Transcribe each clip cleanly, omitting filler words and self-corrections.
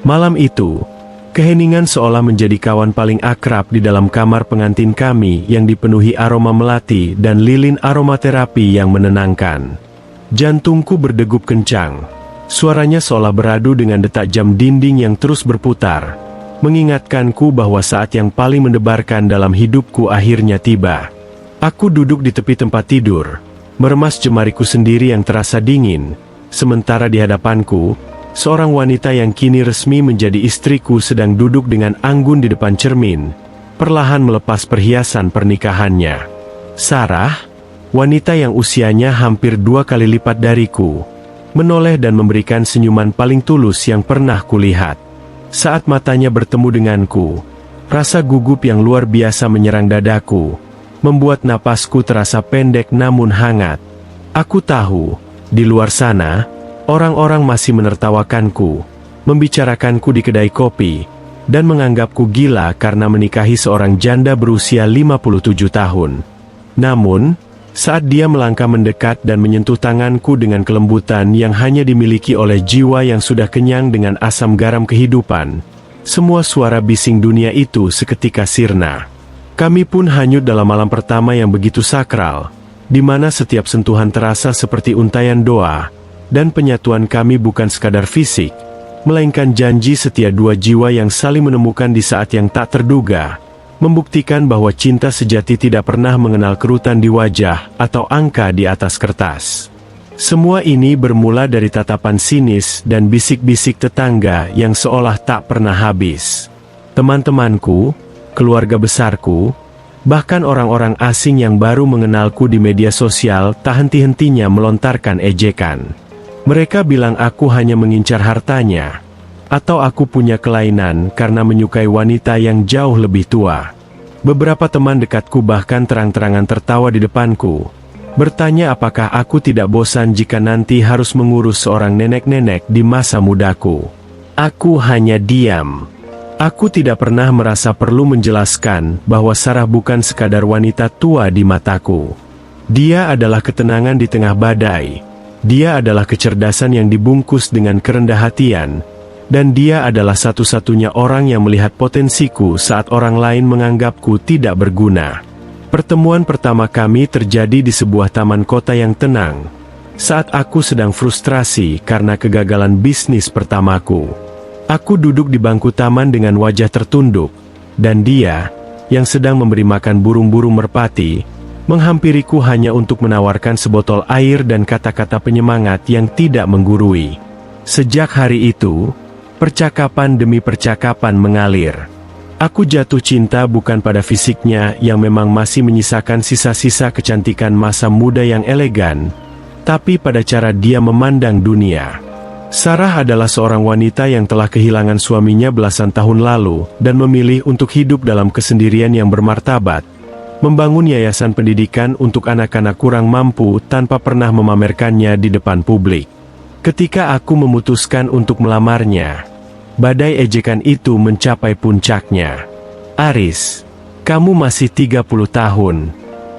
Malam itu, keheningan seolah menjadi kawan paling akrab di dalam kamar pengantin kami yang dipenuhi aroma melati dan lilin aromaterapi yang menenangkan. Jantungku berdegup kencang. Suaranya seolah beradu dengan detak jam dinding yang terus berputar, mengingatkanku bahwa saat yang paling mendebarkan dalam hidupku akhirnya tiba. Aku duduk di tepi tempat tidur, meremas jemariku sendiri yang terasa dingin, sementara di hadapanku, seorang wanita yang kini resmi menjadi istriku sedang duduk dengan anggun di depan cermin, perlahan melepas perhiasan pernikahannya. Sarah, wanita yang usianya hampir 2 kali lipat dariku, menoleh dan memberikan senyuman paling tulus yang pernah kulihat. Saat matanya bertemu denganku, rasa gugup yang luar biasa menyerang dadaku, membuat napasku terasa pendek namun hangat. Aku tahu, di luar sana, orang-orang masih menertawakanku, membicarakanku di kedai kopi, dan menganggapku gila karena menikahi seorang janda berusia 57 tahun. Namun, saat dia melangkah mendekat dan menyentuh tanganku dengan kelembutan yang hanya dimiliki oleh jiwa yang sudah kenyang dengan asam garam kehidupan, semua suara bising dunia itu seketika sirna. Kami pun hanyut dalam malam pertama yang begitu sakral, di mana setiap sentuhan terasa seperti untayan doa, dan penyatuan kami bukan sekadar fisik, melainkan janji setia dua jiwa yang saling menemukan di saat yang tak terduga, membuktikan bahwa cinta sejati tidak pernah mengenal kerutan di wajah atau angka di atas kertas. Semua ini bermula dari tatapan sinis dan bisik-bisik tetangga yang seolah tak pernah habis. Teman-temanku, keluarga besarku, bahkan orang-orang asing yang baru mengenalku di media sosial tak henti-hentinya melontarkan ejekan. Mereka bilang aku hanya mengincar hartanya, atau aku punya kelainan karena menyukai wanita yang jauh lebih tua. Beberapa teman dekatku bahkan terang-terangan tertawa di depanku, bertanya apakah aku tidak bosan jika nanti harus mengurus seorang nenek-nenek di masa mudaku. Aku hanya diam. Aku tidak pernah merasa perlu menjelaskan bahwa Sarah bukan sekadar wanita tua di mataku. Dia adalah ketenangan di tengah badai. Dia adalah kecerdasan yang dibungkus dengan kerendah hatian. Dan dia adalah satu-satunya orang yang melihat potensiku saat orang lain menganggapku tidak berguna. Pertemuan pertama kami terjadi di sebuah taman kota yang tenang, saat aku sedang frustrasi karena kegagalan bisnis pertamaku. Aku duduk di bangku taman dengan wajah tertunduk, dan dia, yang sedang memberi makan burung-burung merpati, menghampiriku hanya untuk menawarkan sebotol air dan kata-kata penyemangat yang tidak menggurui. Sejak hari itu, percakapan demi percakapan mengalir. Aku jatuh cinta bukan pada fisiknya yang memang masih menyisakan sisa-sisa kecantikan masa muda yang elegan, tapi pada cara dia memandang dunia. Sarah adalah seorang wanita yang telah kehilangan suaminya belasan tahun lalu dan memilih untuk hidup dalam kesendirian yang bermartabat, membangun yayasan pendidikan untuk anak-anak kurang mampu tanpa pernah memamerkannya di depan publik. Ketika aku memutuskan untuk melamarnya, badai ejekan itu mencapai puncaknya. Aris, kamu masih 30 tahun.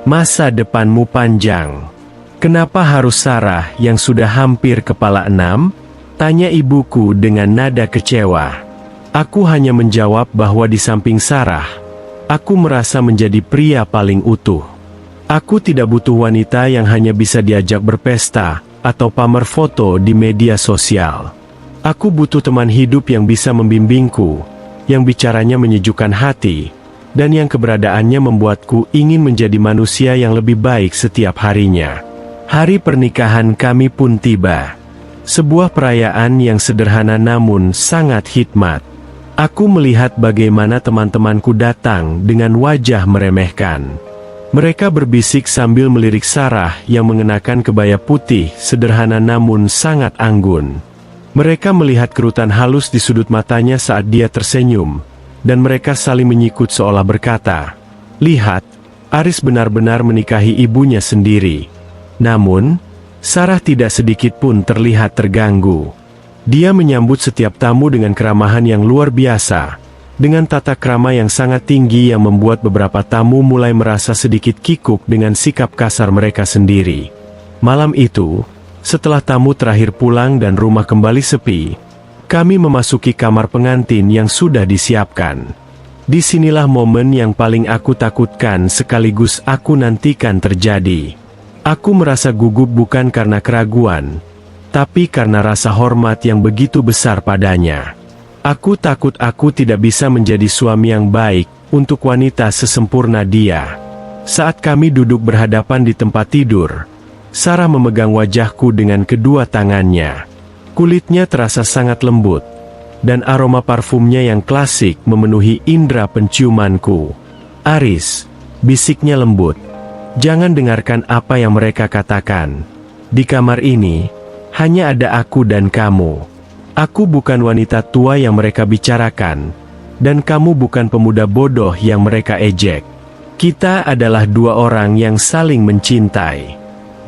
Masa depanmu panjang. Kenapa harus Sarah yang sudah hampir kepala 6? Tanya ibuku dengan nada kecewa. Aku hanya menjawab bahwa di samping Sarah, aku merasa menjadi pria paling utuh. Aku tidak butuh wanita yang hanya bisa diajak berpesta atau pamer foto di media sosial. Aku butuh teman hidup yang bisa membimbingku, yang bicaranya menyejukkan hati, dan yang keberadaannya membuatku ingin menjadi manusia yang lebih baik setiap harinya. Hari pernikahan kami pun tiba. Sebuah perayaan yang sederhana namun sangat hikmat. Aku melihat bagaimana teman-temanku datang dengan wajah meremehkan. Mereka berbisik sambil melirik Sarah yang mengenakan kebaya putih sederhana namun sangat anggun. Mereka melihat kerutan halus di sudut matanya saat dia tersenyum, dan mereka saling menyikut seolah berkata, "Lihat, Aris benar-benar menikahi ibunya sendiri." Namun, Sarah tidak sedikit pun terlihat terganggu. Dia menyambut setiap tamu dengan keramahan yang luar biasa, dengan tata krama yang sangat tinggi yang membuat beberapa tamu mulai merasa sedikit kikuk dengan sikap kasar mereka sendiri. Malam itu, setelah tamu terakhir pulang dan rumah kembali sepi, Kami memasuki kamar pengantin yang sudah disiapkan. Disinilah momen yang paling aku takutkan sekaligus aku nantikan terjadi. Aku merasa gugup bukan karena keraguan, tapi karena rasa hormat yang begitu besar padanya. Aku takut aku tidak bisa menjadi suami yang baik untuk wanita sesempurna dia. Saat kami duduk berhadapan di tempat tidur, Sarah memegang wajahku dengan kedua tangannya. Kulitnya terasa sangat lembut, dan aroma parfumnya yang klasik memenuhi indera penciumanku. "Aris," bisiknya lembut, "jangan dengarkan apa yang mereka katakan. Di kamar ini, hanya ada aku dan kamu. Aku bukan wanita tua yang mereka bicarakan, dan kamu bukan pemuda bodoh yang mereka ejek. Kita adalah dua orang yang saling mencintai."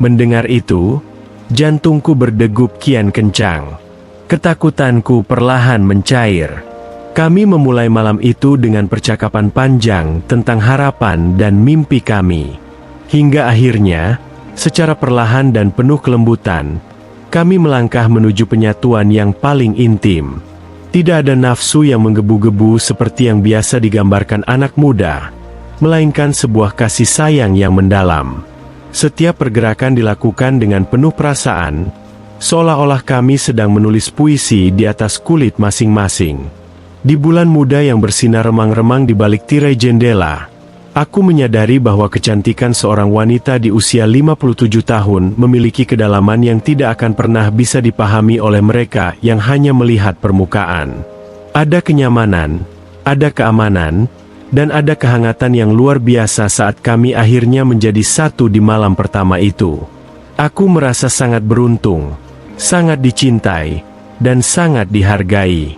Mendengar itu, jantungku berdegup kian kencang. Ketakutanku perlahan mencair. Kami memulai malam itu dengan percakapan panjang tentang harapan dan mimpi kami. Hingga akhirnya, secara perlahan dan penuh kelembutan, kami melangkah menuju penyatuan yang paling intim. Tidak ada nafsu yang menggebu-gebu seperti yang biasa digambarkan anak muda, melainkan sebuah kasih sayang yang mendalam. Setiap pergerakan dilakukan dengan penuh perasaan, seolah-olah kami sedang menulis puisi di atas kulit masing-masing. Di bulan muda yang bersinar remang-remang di balik tirai jendela, aku menyadari bahwa kecantikan seorang wanita di usia 57 tahun memiliki kedalaman yang tidak akan pernah bisa dipahami oleh mereka yang hanya melihat permukaan. Ada kenyamanan, ada keamanan, dan ada kehangatan yang luar biasa saat kami akhirnya menjadi satu di malam pertama itu. Aku merasa sangat beruntung, sangat dicintai, dan sangat dihargai.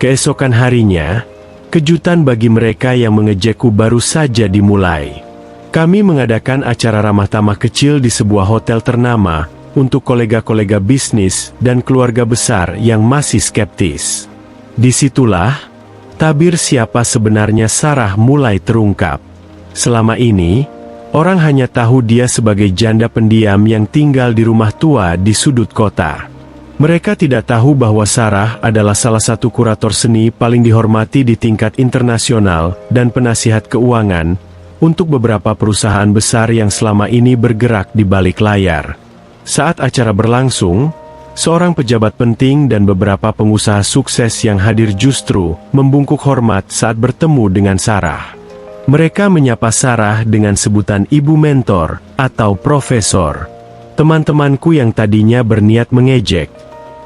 Keesokan harinya, kejutan bagi mereka yang mengejekku baru saja dimulai. Kami mengadakan acara ramah tamah kecil di sebuah hotel ternama untuk kolega-kolega bisnis dan keluarga besar yang masih skeptis. Disitulah tabir siapa sebenarnya Sarah mulai terungkap. Selama ini, orang hanya tahu dia sebagai janda pendiam yang tinggal di rumah tua di sudut kota. Mereka tidak tahu bahwa Sarah adalah salah satu kurator seni paling dihormati di tingkat internasional dan penasihat keuangan untuk beberapa perusahaan besar yang selama ini bergerak di balik layar. Saat acara berlangsung, seorang pejabat penting dan beberapa pengusaha sukses yang hadir justru membungkuk hormat saat bertemu dengan Sarah. Mereka menyapa Sarah dengan sebutan ibu mentor atau profesor. Teman-temanku yang tadinya berniat mengejek,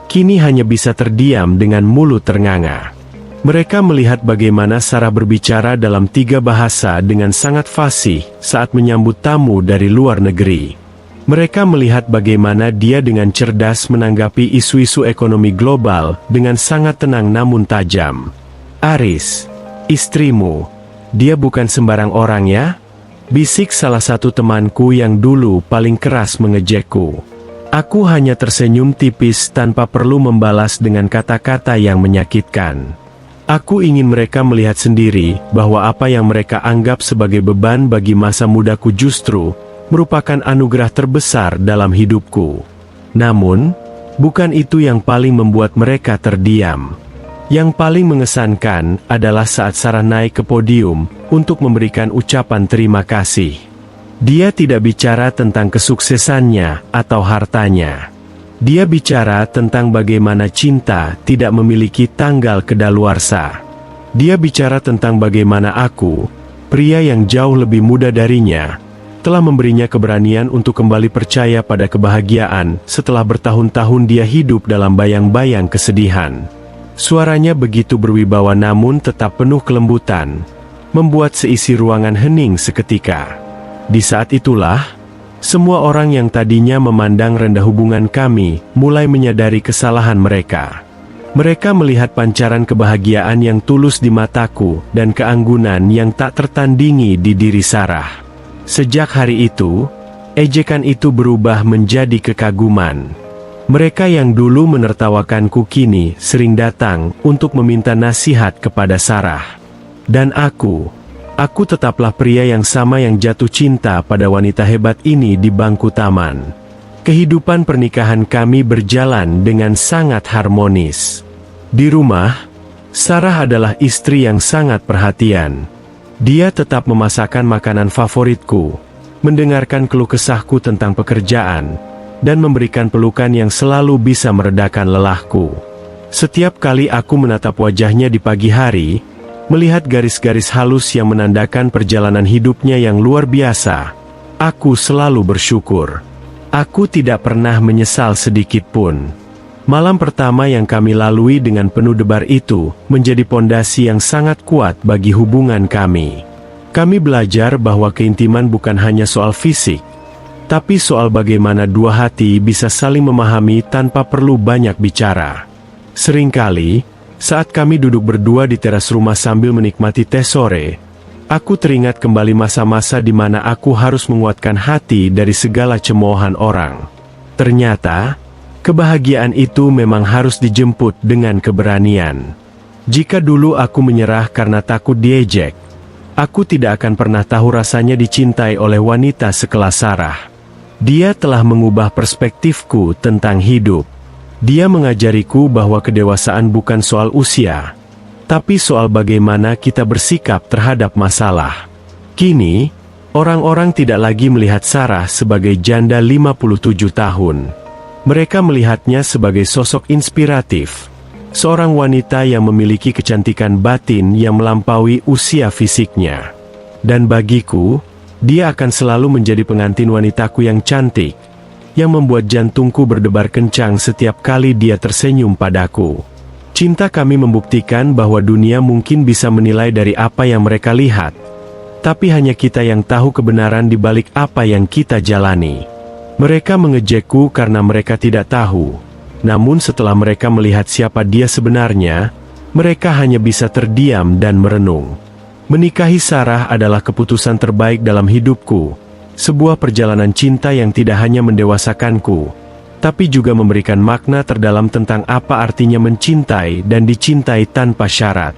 kini hanya bisa terdiam dengan mulut ternganga. Mereka melihat bagaimana Sarah berbicara dalam 3 bahasa dengan sangat fasih saat menyambut tamu dari luar negeri. Mereka melihat bagaimana dia dengan cerdas menanggapi isu-isu ekonomi global dengan sangat tenang namun tajam. "Aris, istrimu, dia bukan sembarang orang ya?" bisik salah satu temanku yang dulu paling keras mengejekku. Aku hanya tersenyum tipis tanpa perlu membalas dengan kata-kata yang menyakitkan. Aku ingin mereka melihat sendiri bahwa apa yang mereka anggap sebagai beban bagi masa mudaku justru merupakan anugerah terbesar dalam hidupku. Namun, bukan itu yang paling membuat mereka terdiam. Yang paling mengesankan adalah saat Sarah naik ke podium untuk memberikan ucapan terima kasih. Dia tidak bicara tentang kesuksesannya atau hartanya. Dia bicara tentang bagaimana cinta tidak memiliki tanggal kedaluarsa. Dia bicara tentang bagaimana aku, pria yang jauh lebih muda darinya, telah memberinya keberanian untuk kembali percaya pada kebahagiaan setelah bertahun-tahun dia hidup dalam bayang-bayang kesedihan. Suaranya begitu berwibawa namun tetap penuh kelembutan, membuat seisi ruangan hening seketika. Di saat itulah, semua orang yang tadinya memandang rendah hubungan kami mulai menyadari kesalahan mereka. Mereka melihat pancaran kebahagiaan yang tulus di mataku dan keanggunan yang tak tertandingi di diri Sarah. Sejak hari itu, ejekan itu berubah menjadi kekaguman. Mereka yang dulu menertawakanku kini sering datang untuk meminta nasihat kepada Sarah. Dan aku tetaplah pria yang sama yang jatuh cinta pada wanita hebat ini di bangku taman. Kehidupan pernikahan kami berjalan dengan sangat harmonis. Di rumah, Sarah adalah istri yang sangat perhatian. Dia tetap memasakkan makanan favoritku, mendengarkan keluh kesahku tentang pekerjaan, dan memberikan pelukan yang selalu bisa meredakan lelahku. Setiap kali aku menatap wajahnya di pagi hari, melihat garis-garis halus yang menandakan perjalanan hidupnya yang luar biasa, aku selalu bersyukur. Aku tidak pernah menyesal sedikit pun. Malam pertama yang kami lalui dengan penuh debar itu menjadi pondasi yang sangat kuat bagi hubungan kami. Kami belajar bahwa keintiman bukan hanya soal fisik, tapi soal bagaimana dua hati bisa saling memahami tanpa perlu banyak bicara. Seringkali, saat kami duduk berdua di teras rumah sambil menikmati teh sore, aku teringat kembali masa-masa di mana aku harus menguatkan hati dari segala cemoohan orang. Ternyata, kebahagiaan itu memang harus dijemput dengan keberanian. Jika dulu aku menyerah karena takut diejek, aku tidak akan pernah tahu rasanya dicintai oleh wanita sekelas Sarah. Dia telah mengubah perspektifku tentang hidup. Dia mengajariku bahwa kedewasaan bukan soal usia, tapi soal bagaimana kita bersikap terhadap masalah. Kini, orang-orang tidak lagi melihat Sarah sebagai janda 57 tahun. Mereka melihatnya sebagai sosok inspiratif, seorang wanita yang memiliki kecantikan batin yang melampaui usia fisiknya. Dan bagiku, dia akan selalu menjadi pengantin wanitaku yang cantik, yang membuat jantungku berdebar kencang setiap kali dia tersenyum padaku. Cinta kami membuktikan bahwa dunia mungkin bisa menilai dari apa yang mereka lihat, tapi hanya kita yang tahu kebenaran di balik apa yang kita jalani. Mereka mengejekku karena mereka tidak tahu, namun setelah mereka melihat siapa dia sebenarnya, mereka hanya bisa terdiam dan merenung. Menikahi Sarah adalah keputusan terbaik dalam hidupku, sebuah perjalanan cinta yang tidak hanya mendewasakanku, tapi juga memberikan makna terdalam tentang apa artinya mencintai dan dicintai tanpa syarat.